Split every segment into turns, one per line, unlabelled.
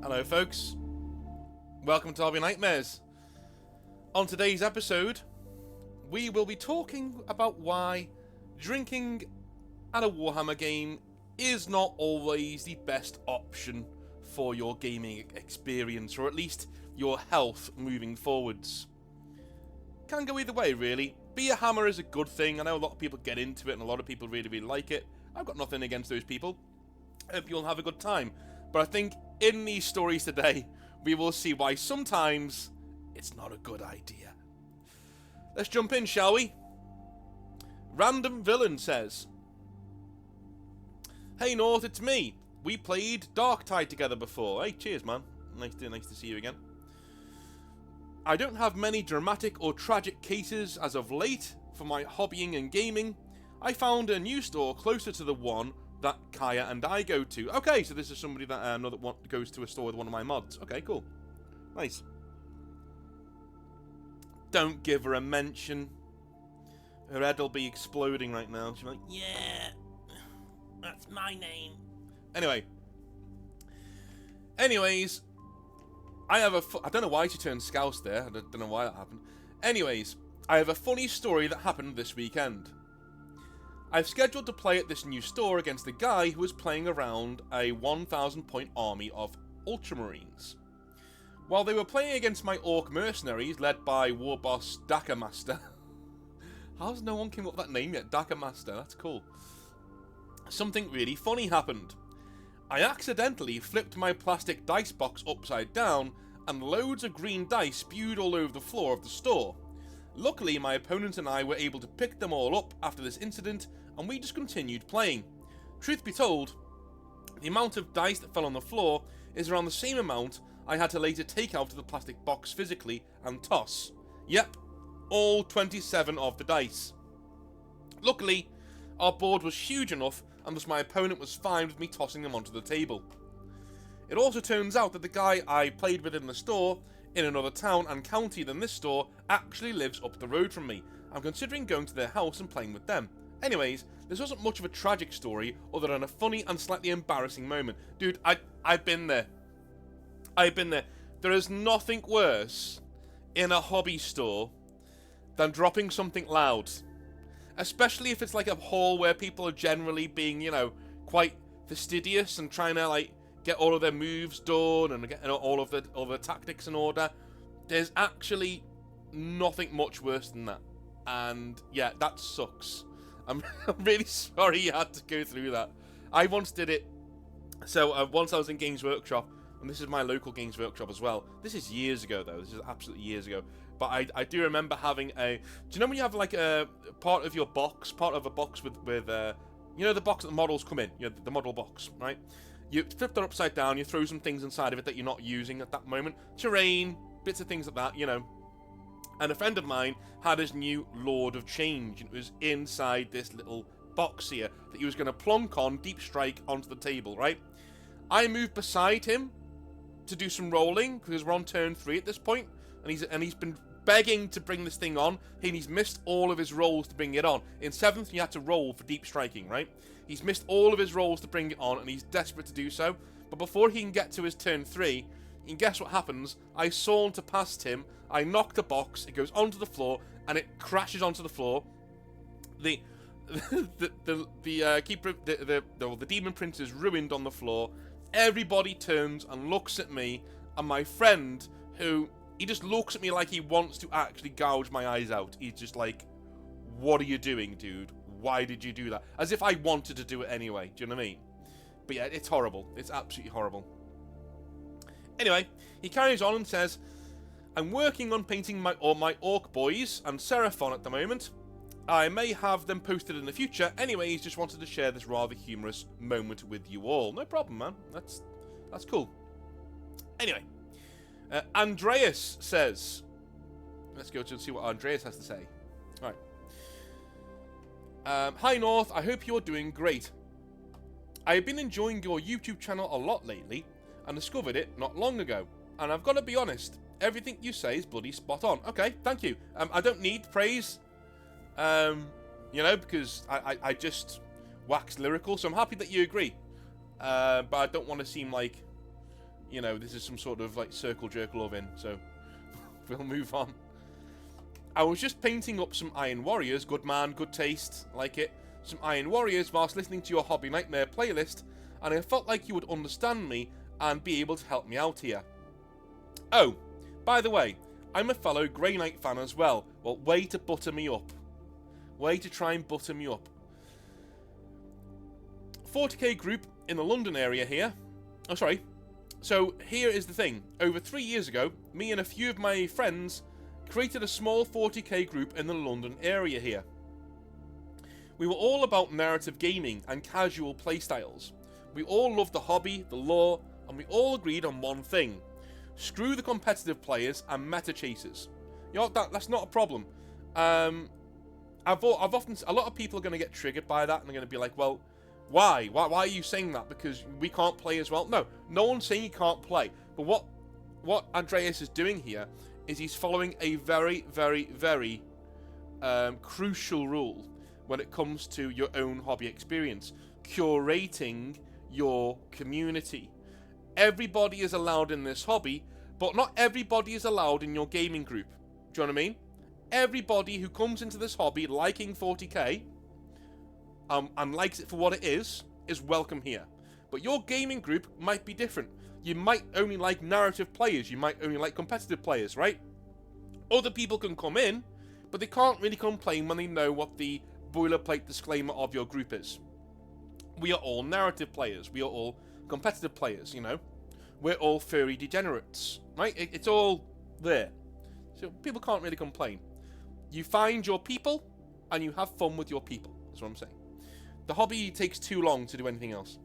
Hello folks, welcome to Hobby Nightmares. On today's episode, we will be talking about why drinking at a Warhammer game is not always the best option for your gaming experience, or at least your health moving forwards. Can go either way really. Be a hammer is a good thing. I know a lot of people get into it and a lot of people really like it. I've got nothing against those people. I hope you'll have a good time. But I think in these stories today, we will see why sometimes it's not a good idea. Let's jump in, shall we? Random Villain says, "Hey North, it's me. We played Darktide together before." Hey, cheers, man. Nice to see you again. "I don't have many dramatic or tragic cases as of late for my hobbying and gaming. I found a new store closer to the one that Kaya and I go to." Okay, so this is somebody that I know that goes to a store with one of my mods. Okay, cool. Nice. Don't give her a mention. Her head'll be exploding right now. She'll be like, "Yeah, that's my name." Anyways, I don't know why she turned scouse there. I don't know why that happened. Anyways, I have a funny story that happened this weekend. I've scheduled to play at this new store against a guy who was playing around a 1,000 point army of Ultramarines. While they were playing against my Orc mercenaries led by war boss Daka Master. How's no one came up with that name yet? Daka Master, that's cool. Something really funny happened. I accidentally flipped my plastic dice box upside down and loads of green dice spewed all over the floor of the store. Luckily, my opponent and I were able to pick them all up after this incident, and we just continued playing. Truth be told, the amount of dice that fell on the floor is around the same amount I had to later take out of the plastic box physically and toss. Yep, all 27 of the dice. Luckily, our board was huge enough, and thus my opponent was fine with me tossing them onto the table. It also turns out that the guy I played with in the store, in another town and county than this store, actually lives up the road from me. I'm considering going to their house and playing with them. Anyways, this wasn't much of a tragic story other than a funny and slightly embarrassing moment. Dude, I've been there. There is nothing worse in a hobby store than dropping something loud. Especially if it's like a hall where people are generally being, quite fastidious and trying to, get all of their moves done and get all of the tactics in order. There's actually nothing much worse than that. And yeah, that sucks. I'm really sorry you had to go through that. I once did it. So once I was in Games Workshop, and this is my local Games Workshop as well. This is years ago though. This is absolutely years ago. But I do remember having a. Do you know when you have like a part of a box with the box that the models come in, the model box, right? You flip that upside down, you throw some things inside of it that you're not using at that moment. Terrain, bits of things like that, And a friend of mine had his new Lord of Change, and it was inside this little box here that he was going to plonk on Deep Strike onto the table, right? I moved beside him to do some rolling, because we're on turn 3 at this point, and he's been begging to bring this thing on, and he's missed all of his rolls to bring it on. In 7th, you had to roll for deep striking, right? He's missed all of his rolls to bring it on, and he's desperate to do so. But before he can get to his turn 3, and guess what happens? I saunter past him, I knock the box, it goes onto the floor, and it crashes onto the floor. The demon prince is ruined on the floor. Everybody turns and looks at me, and my friend, who he just looks at me like he wants to actually gouge my eyes out. He's just like, "What are you doing, dude? Why did you do that?" As if I wanted to do it anyway. Do you know what I mean? But yeah, it's horrible. It's absolutely horrible. Anyway, he carries on and says, "I'm working on painting my Orc boys and Seraphon at the moment. I may have them posted in the future. Anyways, just wanted to share this rather humorous moment with you all." No problem, man. That's cool. Anyway, Andreas says, let's go to and see what Andreas has to say. All right. "Hi North, I hope you're doing great. I have been enjoying your YouTube channel a lot lately and discovered it not long ago. And I've got to be honest, everything you say is bloody spot on." Okay, thank you. I don't need praise, because I just wax lyrical, so I'm happy that you agree. But I don't want to seem like you know, this is some sort of like circle jerk loving, so we'll move on. I was just painting up some Iron Warriors, good man, good taste, like it, some Iron Warriors whilst listening to your Hobby Nightmare playlist, and I felt like you would understand me and be able to help me out here. Oh, by the way, I'm a fellow Grey Knight fan as well. Well, way to butter me up. Way to try and butter me up. 40k group in the London area here. Oh, sorry. So, here is the thing. Over 3 years ago, me and a few of my friends created a small 40k group in the London area here. We were all about narrative gaming and casual playstyles. We all loved the hobby, the lore, and we all agreed on one thing. Screw the competitive players and meta chasers. You know, that's not a problem. I've often, a lot of people are going to get triggered by that and they're going to be like, well, why? Why are you saying that? Because we can't play as well? No one's saying you can't play. But what Andreas is doing here is he's following a very, very, very crucial rule when it comes to your own hobby experience. Curating your community. Everybody is allowed in this hobby, but not everybody is allowed in your gaming group. Do you know what I mean? Everybody who comes into this hobby liking 40k and likes it for what it is welcome here. But your gaming group might be different. You might only like narrative players. You might only like competitive players, right? Other people can come in, but they can't really complain when they know what the boilerplate disclaimer of your group is. We are all narrative players. We are all competitive players, you know. We're all furry degenerates, right? It's all there. So people can't really complain. You find your people, and you have fun with your people. That's what I'm saying. The hobby takes too long to do anything else.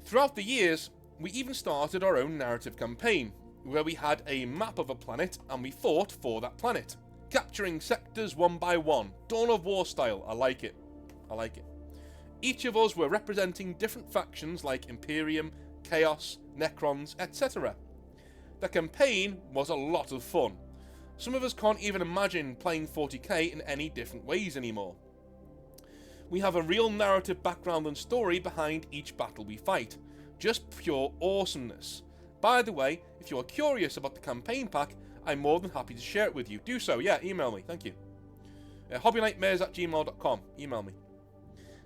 Throughout the years, we even started our own narrative campaign, where we had a map of a planet, and we fought for that planet. Capturing sectors one by one. Dawn of War style. I like it. I like it. Each of us were representing different factions like Imperium, Chaos, Necrons, etc. The campaign was a lot of fun. Some of us can't even imagine playing 40k in any different ways anymore. We have a real narrative background and story behind each battle we fight. Just pure awesomeness. By the way, if you are curious about the campaign pack, I'm more than happy to share it with you. Do so, yeah, email me, thank you. hobbynightmares@gmail.com, email me.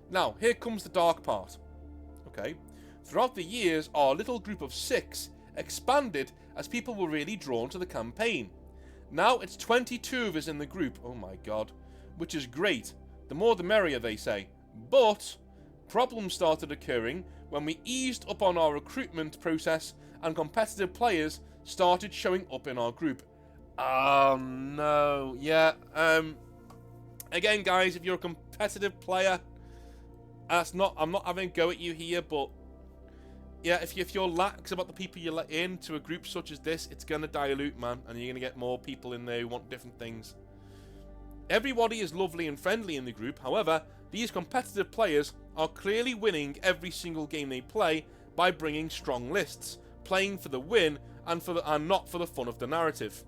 Now, here comes the dark part. Okay, throughout the years, our little group of 6 expanded as people were really drawn to the campaign. Now it's 22 of us in the group, oh my god, which is great. The more the merrier, they say. But problems started occurring when we eased up on our recruitment process and competitive players started showing up in our group. Oh no, yeah, again guys, if you're a competitive player, I'm not having a go at you here, but yeah, if you're lax about the people you let into a group such as this, it's gonna dilute, man, and you're gonna get more people in there who want different things. Everybody is lovely and friendly in the group, however, these competitive players are clearly winning every single game they play by bringing strong lists, playing for the win and not for the fun of the narrative.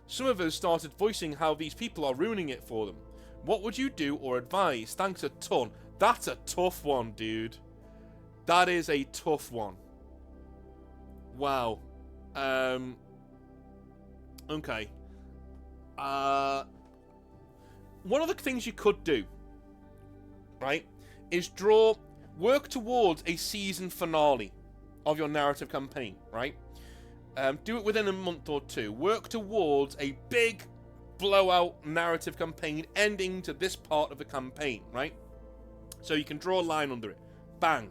Some of us started voicing how these people are ruining it for them. What would you do or advise? Thanks a ton. That's a tough one, dude. That is a tough one. Wow. Okay. One of the things you could do, right, is work towards a season finale of your narrative campaign, right? Do it within a month or 2. Work towards a big blowout narrative campaign ending to this part of the campaign, right? So you can draw a line under it. Bang.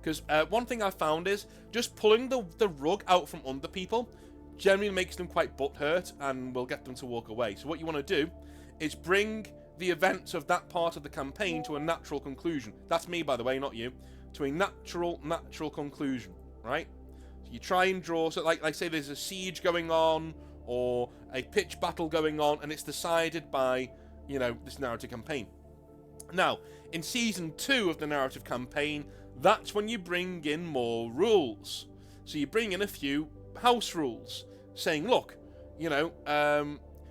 Because one thing I found is just pulling the rug out from under people generally makes them quite butthurt and will get them to walk away. So what you want to do is bring the events of that part of the campaign to a natural conclusion. That's me, by the way, not you. To a natural conclusion, right? So you try and draw, so like say there's a siege going on or a pitch battle going on, and it's decided by, you know, this narrative campaign. Now, in Season 2 of the narrative campaign, that's when you bring in more rules. So you bring in a few house rules, saying, look, you know,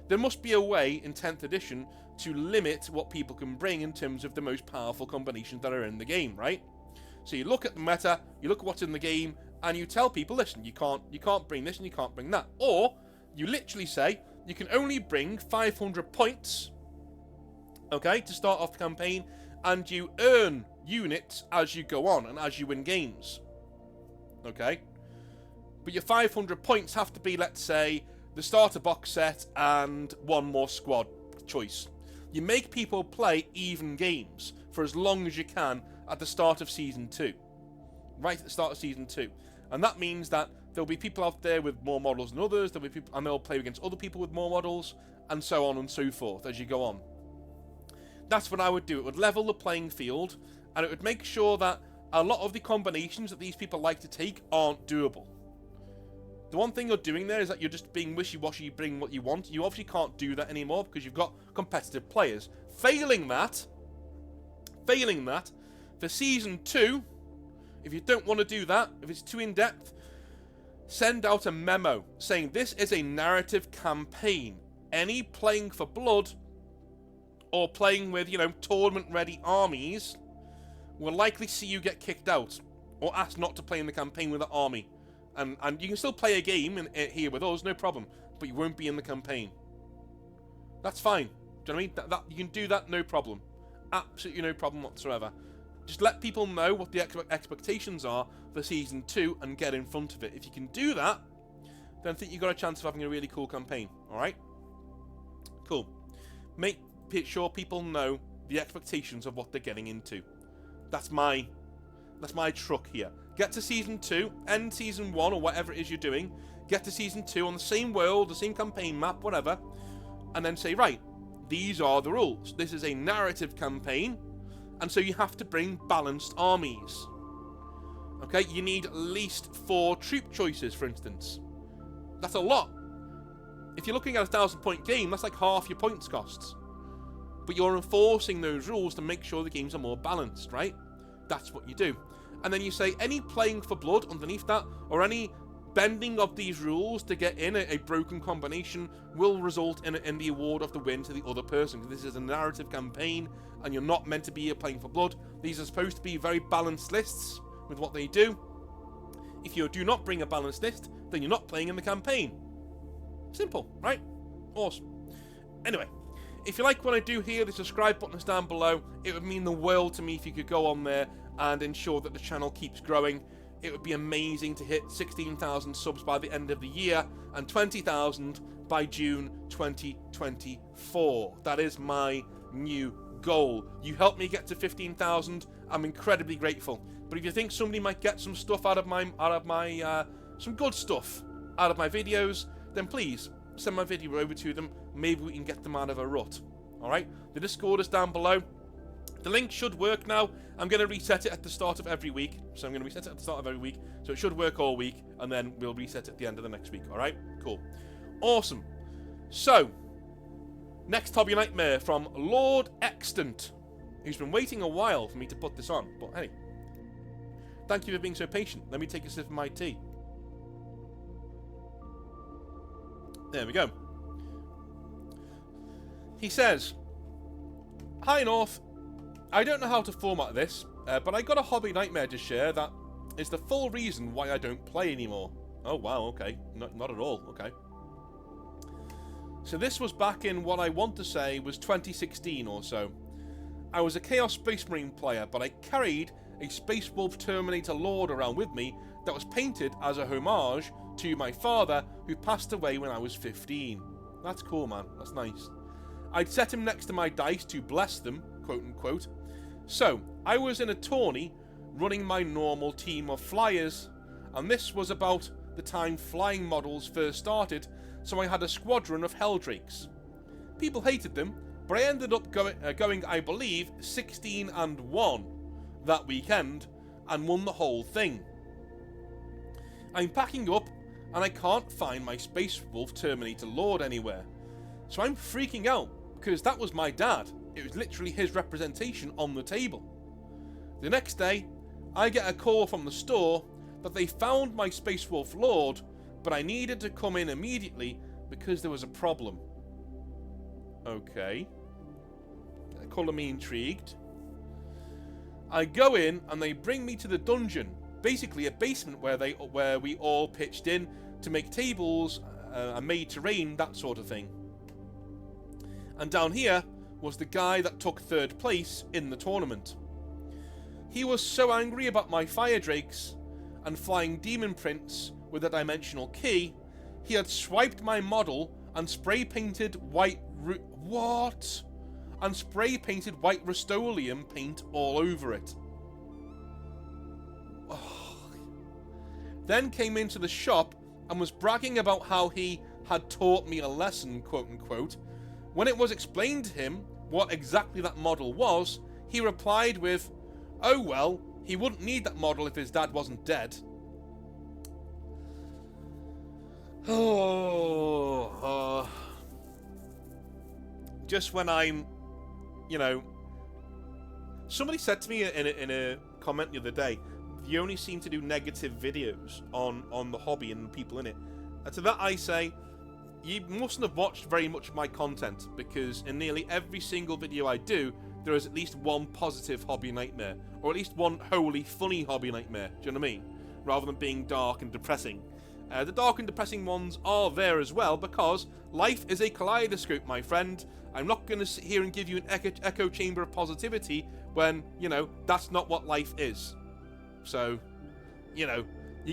there must be a way in 10th edition to limit what people can bring in terms of the most powerful combinations that are in the game, right? So you look at the meta, you look at what's in the game, and you tell people, listen, you can't bring this and you can't bring that. Or you literally say you can only bring 500 points, okay, to start off the campaign, and you earn units as you go on and as you win games. Okay? But your 500 points have to be, let's say, the starter box set and one more squad choice. You make people play even games for as long as you can at the start of Season 2. Right at the start of Season 2. And that means that there'll be people out there with more models than others, there'll be people, and they'll play against other people with more models, and so on and so forth as you go on. That's what I would do. It would level the playing field, and it would make sure that a lot of the combinations that these people like to take aren't doable. The one thing you're doing there is that you're just being wishy-washy, you bring what you want. You obviously can't do that anymore because you've got competitive players. Failing that, for Season 2, if you don't want to do that, if it's too in-depth, send out a memo saying this is a narrative campaign. Any playing for blood or playing with, tournament-ready armies will likely see you get kicked out or asked not to play in the campaign with the army. And you can still play a game here with us, no problem, but you won't be in the campaign. That's fine. Do you know what I mean? You can do that, no problem. Absolutely no problem whatsoever. Just let people know what the expectations are for Season 2 and get in front of it. If you can do that, then I think you've got a chance of having a really cool campaign. Alright? Cool. Make sure people know the expectations of what they're getting into. That's my truck here. Get to Season 2, end Season 1 or whatever it is you're doing, get to Season 2 on the same world, the same campaign map, whatever, and then say, right, these are the rules. This is a narrative campaign, and so you have to bring balanced armies. Okay, you need at least 4 troop choices, for instance. That's a lot. If you're looking at a 1,000-point game, that's like half your points costs. But you're enforcing those rules to make sure the games are more balanced, right? That's what you do. And then you say any playing for blood underneath that, or any bending of these rules to get in a broken combination will result in the award of the win to the other person. This is a narrative campaign, and you're not meant to be here playing for blood. These are supposed to be very balanced lists with what they do. If you do not bring a balanced list, then you're not playing in the campaign. Simple, right? Awesome. Anyway, if you like what I do here, the subscribe button is down below. It would mean the world to me if you could go on there and ensure that the channel keeps growing. It would be amazing to hit 16,000 subs by the end of the year and 20,000 by June 2024. That is my new goal. You helped me get to 15,000. I'm incredibly grateful. But if you think somebody might get some stuff out of my some good stuff out of my videos, then please send my video over to them. Maybe we can get them out of a rut. Alright? The Discord is down below. The link should work now. I'm going to reset it at the start of every week. So I'm going to reset it at the start of every week. So it should work all week. And then we'll reset it at the end of the next week. Alright? Cool. Awesome. So, next Hobby Nightmare from Lord Extant, who's been waiting a while for me to put this on. But hey, thank you for being so patient. Let me take a sip of my tea. There we go. He says, "Hi North, I don't know how to format this, but I got a hobby nightmare to share that is the full reason why I don't play anymore." Oh wow, okay. Not at all, okay. So this was back in what I want to say was 2016 or so. I was a Chaos Space Marine player, but I carried a Space Wolf Terminator Lord around with me that was painted as a homage to my father, who passed away when I was 15. That's cool, man. That's nice. I'd set him next to my dice to bless them, quote unquote. So, I was in a tourney running my normal team of flyers, and this was about the time flying models first started, so I had a squadron of Helldrakes. People hated them, but I ended up going, I believe, 16-1 that weekend, and won the whole thing. I'm packing up, and I can't find my Space Wolf Terminator Lord anywhere. So I'm freaking out, because that was my dad. It was literally his representation on the table. The next day, I get a call from the store that they found my Space Wolf Lord, but I needed to come in immediately because there was a problem. Okay. Colour me intrigued. I go in and they bring me to the dungeon basically a basement where we all pitched in to make tables, and made terrain, that sort of thing. And down here was the guy that took 3rd place in the tournament. He was so angry about my fire drakes and flying demon prince with a dimensional key, he had swiped my model and spray painted white Rust-Oleum paint all over it. Oh. Then came into the shop and was bragging about how he had taught me a lesson, quote unquote. When it was explained to him what exactly that model was, he replied with, "Oh well, he wouldn't need that model if his dad wasn't dead." Just when I'm, somebody said to me in a comment the other day, you only seem to do negative videos on the hobby and the people in it. And to that I say, you mustn't have watched very much of my content, because in nearly every single video I do, there is at least one positive hobby nightmare, or at least one wholly funny hobby nightmare, do you know what I mean? Rather than being dark and depressing. The dark and depressing ones are there as well, because life is a kaleidoscope, my friend. I'm not going to sit here and give you an echo chamber of positivity when, that's not what life is. So, you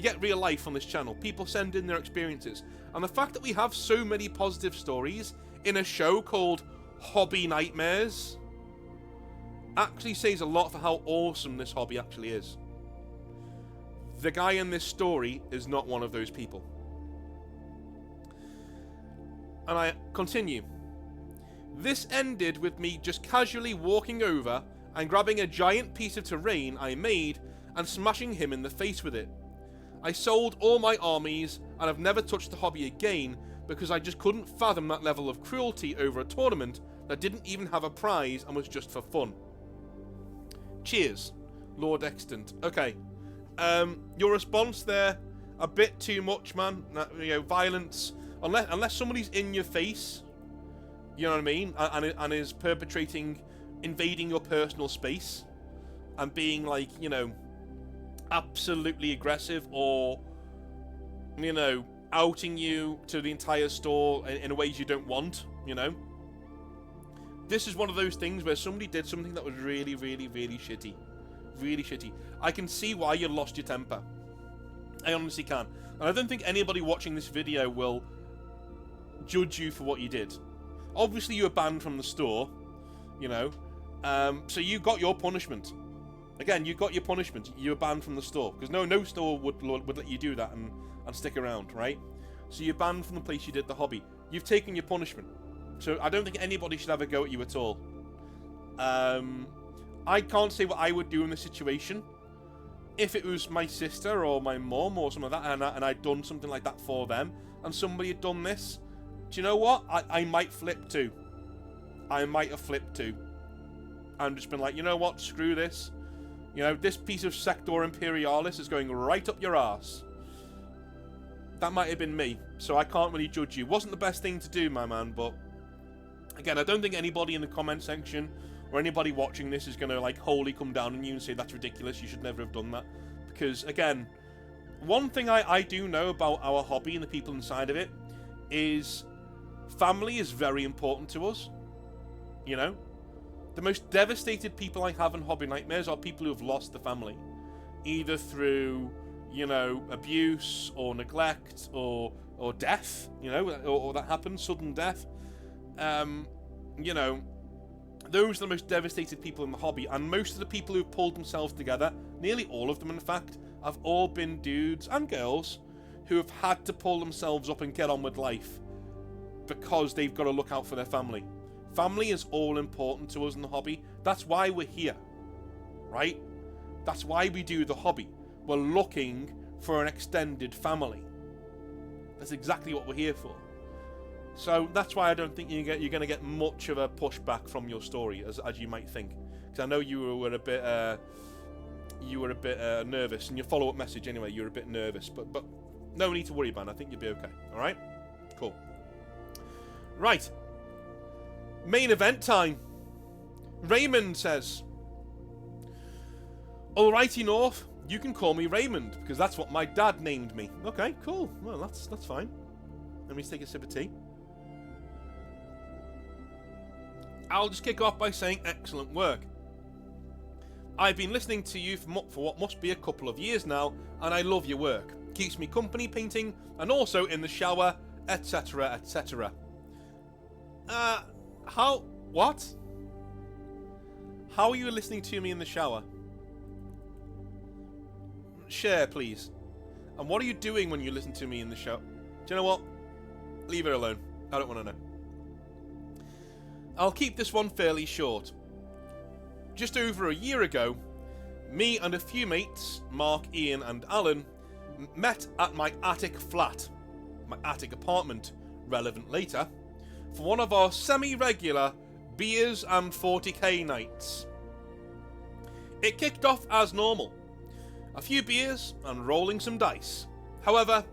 get real life on this channel. People send in their experiences. And the fact that we have so many positive stories in a show called Hobby Nightmares actually says a lot for how awesome this hobby actually is. The guy in this story is not one of those people. And I continue. This ended with me just casually walking over and grabbing a giant piece of terrain I made and smashing him in the face with it. I sold all my armies and have never touched the hobby again because I just couldn't fathom that level of cruelty over a tournament that didn't even have a prize and was just for fun. Cheers, Lord Extant. Okay. Your response there, a bit too much, man. Violence. Unless somebody's in your face, you know what I mean, and is perpetrating, invading your personal space, and being like, absolutely aggressive, or, outing you to the entire store in ways you don't want, This is one of those things where somebody did something that was really, really, really shitty. Really shitty. I can see why you lost your temper. I honestly can. And I don't think anybody watching this video will judge you for what you did. Obviously you were banned from the store, so you got your punishment. Again, you got your punishment. You were banned from the store, because no store would let you do that and stick around, right? So you're banned from the place you did the hobby. You've taken your punishment. So I don't think anybody should have a go at you at all. I can't say what I would do in this situation. If it was my sister or my mum or something like that, and I'd done something like that for them, and somebody had done this, do you know what? I might flip too. I might have flipped too. And just been like, you know what? Screw this. This piece of Sector Imperialis is going right up your arse. That might have been me, so I can't really judge you. Wasn't the best thing to do, my man, but again, I don't think anybody in the comment section or anybody watching this is going to, wholly come down on you and say that's ridiculous, you should never have done that. Because, again, one thing I do know about our hobby and the people inside of it is family is very important to us. The most devastated people I have in Hobby Nightmares are people who have lost the family. Either through, abuse or neglect or death, or that happens, sudden death. Those are the most devastated people in the hobby, and most of the people who've pulled themselves together, nearly all of them in fact, have all been dudes and girls who have had to pull themselves up and get on with life because they've got to look out for their family. Family is all important to us in the hobby. That's why we're here, right? That's why we do the hobby. We're looking for an extended family. That's exactly what we're here for. So that's why I don't think you're going to get much of a pushback from your story as you might think. Because I know you were a bit nervous, and your follow-up message anyway, you were a bit nervous, but no need to worry, man. I think you'll be okay. All right, cool. Right, main event time. Raymond says, "Alrighty, North. You can call me Raymond, because that's what my dad named me. Okay, cool. Well, that's fine. Let me take a sip of tea. I'll just kick off by saying excellent work. I've been listening to you for what must be a couple of years now, and I love your work. Keeps me company painting, and also in the shower, etc, etc. What? How are you listening to me in the shower? Share, please. And what are you doing when you listen to me in the shower? Do you know what? Leave it alone. I don't want to know. I'll keep this one fairly short. Just over a year ago, me and a few mates, Mark, Ian and Alan, met at my attic flat, my attic apartment, relevant later, for one of our semi-regular beers and 40k nights. It kicked off as normal. A few beers and rolling some dice. However,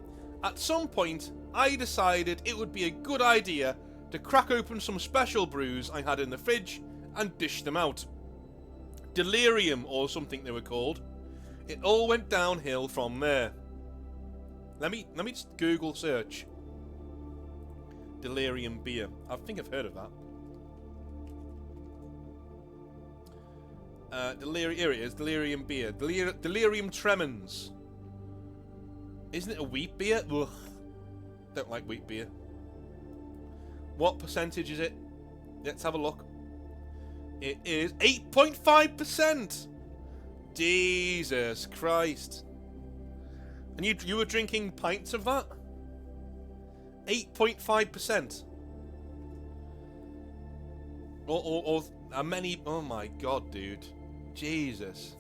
at some point, I decided it would be a good idea to crack open some special brews I had in the fridge and dish them out. Delirium, or something they were called. It all went downhill from there. Let me just Google search Delirium beer. I think I've heard of that. Here it is, Delirium beer. Delirium Tremens. Isn't it a wheat beer? Ugh. Don't like wheat beer. What percentage is it? Let's have a look. It is 8.5%! Jesus Christ. And you were drinking pints of that? 8.5%. Or many... Oh my god, dude. Jesus.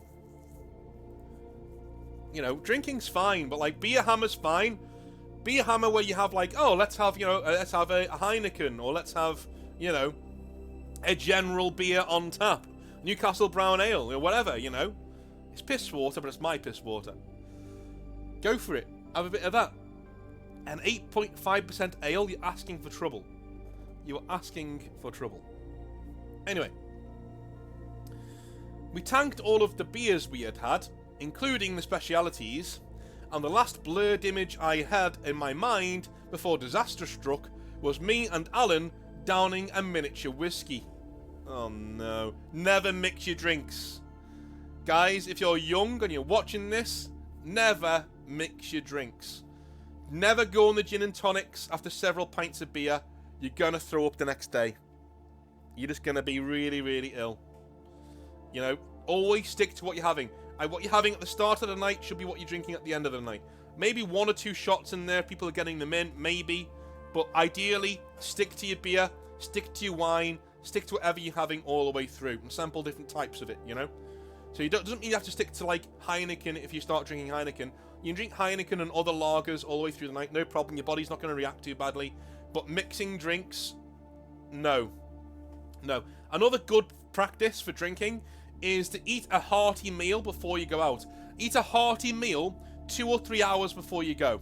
You know, drinking's fine, but like beer hammer's fine. Beer hammer where you have like, oh, let's have, you know, let's have a Heineken, or let's have, you know, a general beer on tap. Newcastle Brown Ale, or whatever, you know. It's piss water, but it's my piss water. Go for it. Have a bit of that. An 8.5% ale, you're asking for trouble. You're asking for trouble. Anyway. We tanked all of the beers we had, including the specialities, and the last blurred image I had in my mind before disaster struck was me and Alan downing a miniature whiskey. Oh no. Never mix your drinks. Guys, if you're young and you're watching this, never mix your drinks. Never go on the gin and tonics after several pints of beer. You're gonna throw up the next day. You're just gonna be really, really ill. You know, always stick to what you're having. What you're having at the start of the night should be what you're drinking at the end of the night. Maybe 1 or 2 shots in there, people are getting them in, maybe. But ideally, stick to your beer, stick to your wine, stick to whatever you're having all the way through, and sample different types of it, you know? So doesn't mean you have to stick to, like, Heineken if you start drinking Heineken. You can drink Heineken and other lagers all the way through the night, no problem, your body's not going to react too badly. But mixing drinks, no. No. Another good practice for drinking is to eat a hearty meal before you go out. Eat a hearty meal 2 or 3 hours before you go.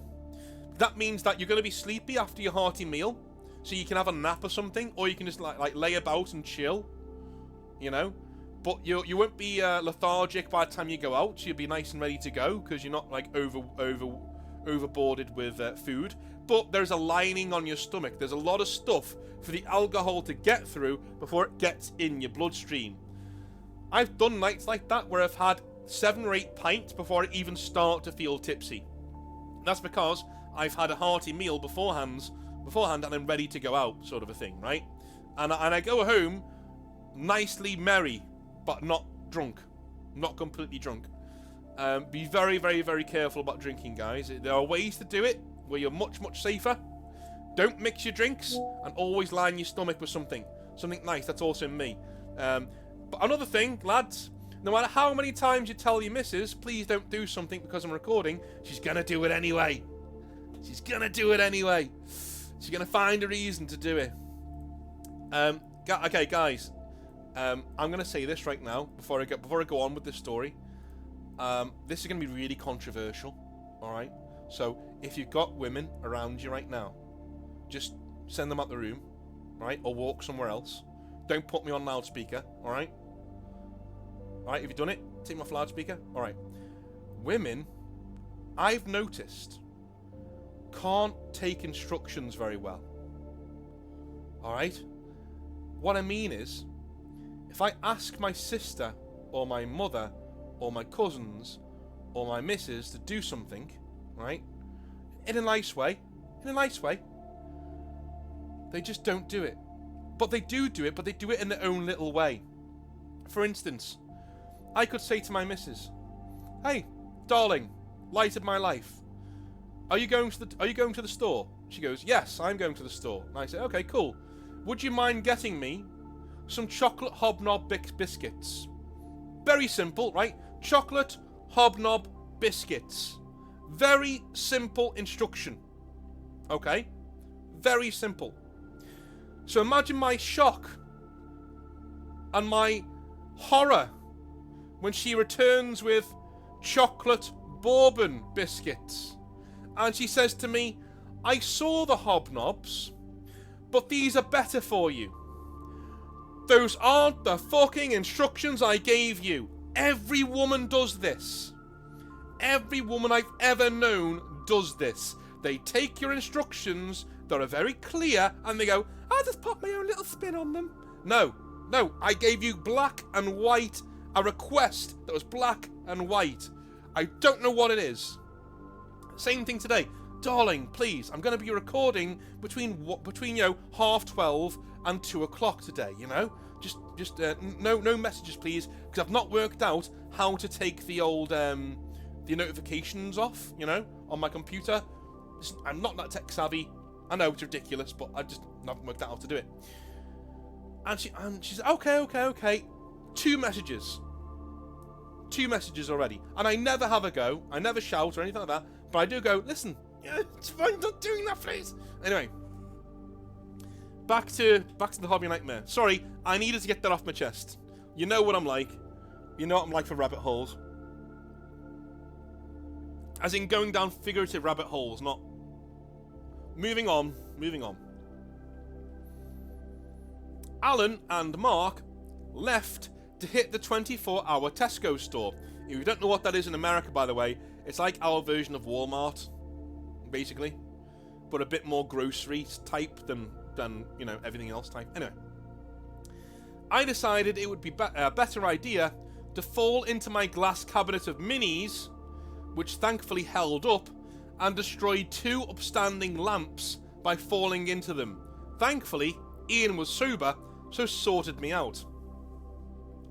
That means that you're going to be sleepy after your hearty meal, so you can have a nap or something, or you can just like lay about and chill, you know. But you won't be lethargic by the time you go out. So you'll be nice and ready to go because you're not like overboarded with food. But there's a lining on your stomach. There's a lot of stuff for the alcohol to get through before it gets in your bloodstream. I've done nights like that where I've had 7 or 8 pints before I even start to feel tipsy. That's because I've had a hearty meal beforehand and I'm ready to go out, sort of a thing, right? And I go home nicely merry, but not drunk. Not completely drunk. Be very, very, very careful about drinking, guys. There are ways to do it where you're much, much safer. Don't mix your drinks, and always line your stomach with something. Something nice, that's also me. But another thing, lads, no matter how many times you tell your missus, please don't do something because I'm recording, she's gonna do it anyway. She's gonna do it anyway. She's gonna find a reason to do it. Okay, guys. I'm gonna say this right now before I go on with this story. This is gonna be really controversial. All right. So if you've got women around you right now, just send them out the room, right, or walk somewhere else. Don't put me on loudspeaker. All right. All right. Have you done it? Take me off loudspeaker. All right. women, I've noticed, can't take instructions very well. Alright? What I mean is, if I ask my sister, or my mother, or my cousins, or my missus to do something, right? In a nice way, they just don't do it. But they do it, but they do it in their own little way. For instance, I could say to my missus, "Hey, darling, light of my life, are you going to the store?" She goes, "Yes, I'm going to the store." And I say, "Okay, cool. Would you mind getting me some chocolate hobnob biscuits?" Very simple, right? Chocolate hobnob biscuits. Very simple instruction. Okay? Very simple. So imagine my shock and my horror when she returns with chocolate bourbon biscuits. And she says to me, "I saw the hobnobs, but these are better for you." Those aren't the fucking instructions I gave you. Every woman does this. Every woman I've ever known does this. They take your instructions that are very clear and they go, "I'll just put my own little spin on them." No, I gave you black and white, a request that was black and white. I don't know what it is. Same thing today. "Darling, please, I'm going to be recording between 12:30 and 2 o'clock today, Just no messages, please, because I've not worked out how to take the old, the notifications off, on my computer. I'm not that tech savvy. I know it's ridiculous, but I just haven't worked out how to do it." And she said, okay. Two messages already. And I never have a go. I never shout or anything like that. But I do go, "Listen, it's fine, not doing that, please." Anyway, back to the hobby nightmare. Sorry, I needed to get that off my chest. You know what I'm like. You know what I'm like for rabbit holes. As in going down figurative rabbit holes, not... Moving on. Alan and Mark left to hit the 24-hour Tesco store. If you don't know what that is in America, by the way, it's like our version of Walmart, basically, but a bit more grocery type than everything else type. Anyway, I decided it would be a better idea to fall into my glass cabinet of minis, which thankfully held up, and destroyed 2 upstanding lamps by falling into them. Thankfully, Ian was sober, so sorted me out.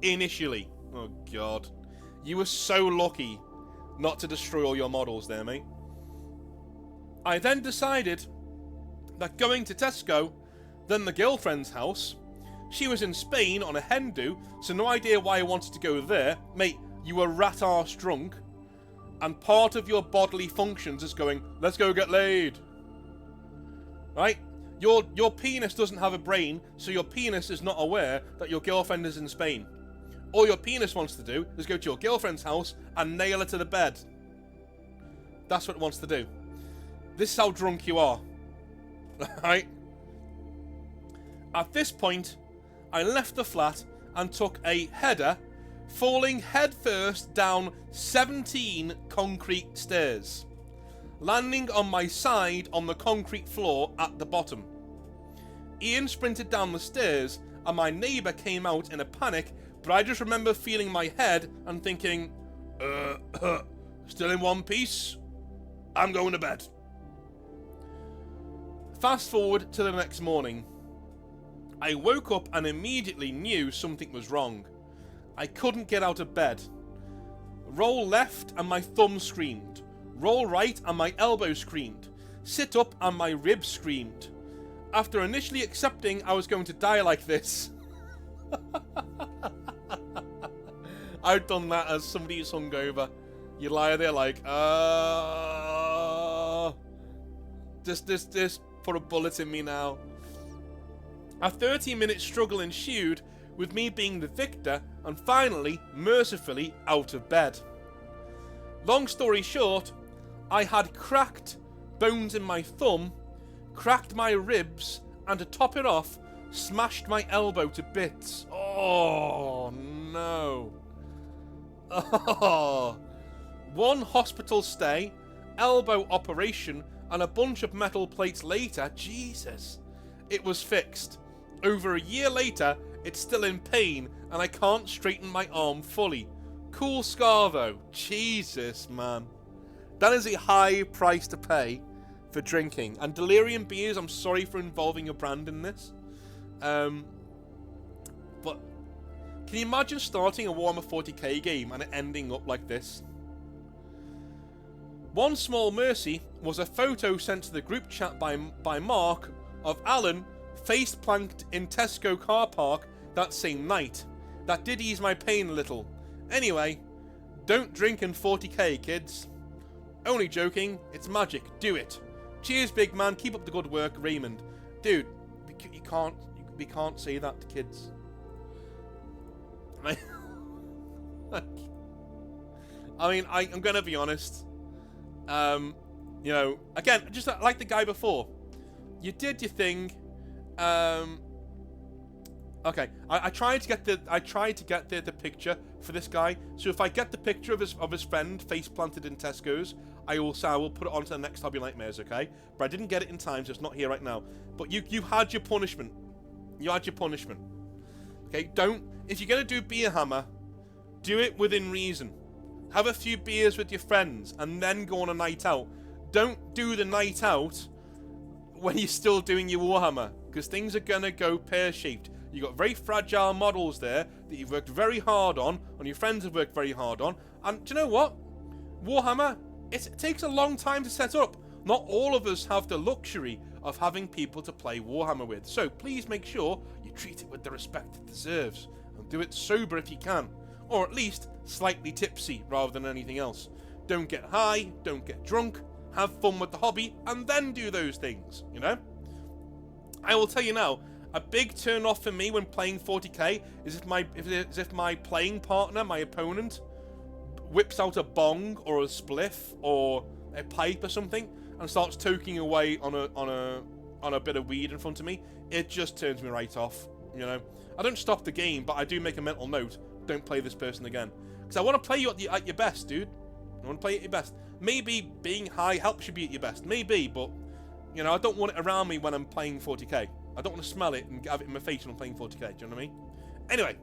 Initially. Oh god. You were so lucky not to destroy all your models there, mate. I then decided that going to Tesco, then the girlfriend's house, she was in Spain on a hen do, so no idea why I wanted to go there. Mate, you were rat-arse drunk, and part of your bodily functions is going, "Let's go get laid." Right? Your penis doesn't have a brain, so your penis is not aware that your girlfriend is in Spain. All your penis wants to do is go to your girlfriend's house and nail her to the bed. That's what it wants to do. This is how drunk you are. Right? At this point, I left the flat and took a header, falling headfirst down 17 concrete stairs, landing on my side on the concrete floor at the bottom. Ian sprinted down the stairs and my neighbour came out in a panic, but I just remember feeling my head and thinking, still in one piece? I'm going to bed. Fast forward to the next morning. I woke up and immediately knew something was wrong. I couldn't get out of bed. Roll left and my thumb screamed. Roll right and my elbow screamed. Sit up and my ribs screamed. After initially accepting I was going to die like this, I've done that as somebody who's hungover. You lie there like, just put a bullet in me now. A 30-minute struggle ensued, with me being the victor and finally, mercifully, out of bed. Long story short, I had cracked bones in my thumb, cracked my ribs, and to top it off, smashed my elbow to bits. Oh, no. Oh, One hospital stay, elbow operation, and a bunch of metal plates later, Jesus, it was fixed. Over a year later, it's still in pain, and I can't straighten my arm fully. Cool scar though. Jesus, man. That is a high price to pay for drinking. And Delirium Beers, I'm sorry for involving your brand in this. But can you imagine starting a Warhammer 40k game and it ending up like this? One small mercy was a photo sent to the group chat by Mark of Alan face planked in Tesco car park that same night. That did ease my pain a little. Anyway, don't drink in 40k, kids. Only joking, it's magic, do it. Cheers, big man, keep up the good work, Raymond. Dude, we can't say that to kids. I'm gonna be honest. You know, again, just like the guy before. You did your thing. Okay, I tried to get the picture for this guy. So if I get the picture of his friend face planted in Tesco's, I will put it onto the next Hobby Nightmares, okay? But I didn't get it in time, so it's not here right now. But you had your punishment. You had your punishment. Okay, if you're gonna do Beer Hammer, do it within reason. Have a few beers with your friends and then go on a night out. Don't do the night out when you're still doing your Warhammer, because things are gonna go pear-shaped. You've got very fragile models there that you've worked very hard on, and your friends have worked very hard on. And do you know what? Warhammer, it takes a long time to set up. Not all of us have the luxury of having people to play Warhammer with. So please make sure you treat it with the respect it deserves. And do it sober if you can. Or at least slightly tipsy rather than anything else. Don't get high, don't get drunk, have fun with the hobby, and then do those things, you know? I will tell you now, a big turn off for me when playing 40k is if my playing partner, my opponent, whips out a bong or a spliff or a pipe or something and starts toking away on a bit of weed in front of me. It just turns me right off, you know? I don't stop the game, but I do make a mental note. Don't play this person again. Because I want to play you at your best, dude. I want to play you at your best. Maybe being high helps you be at your best. Maybe, but, you know, I don't want it around me when I'm playing 40k. I don't want to smell it and have it in my face when I'm playing 40k. Do you know what I mean? Anyway,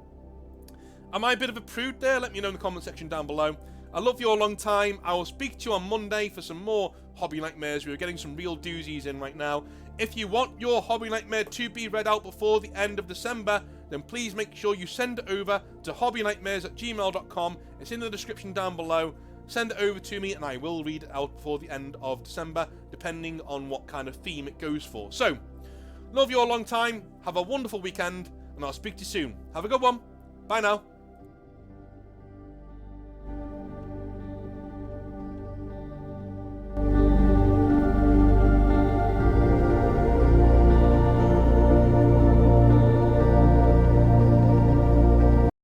am I a bit of a prude there? Let me know in the comment section down below. I love you all a long time. I will speak to you on Monday for some more Hobby Nightmares. We're getting some real doozies in right now. If you want your Hobby Nightmare to be read out before the end of December, then please make sure you send it over to hobbynightmares@gmail.com. It's in the description down below. Send it over to me and I will read it out before the end of December, depending on what kind of theme it goes for. So, love you all a long time. Have a wonderful weekend, and I'll speak to you soon. Have a good one. Bye now.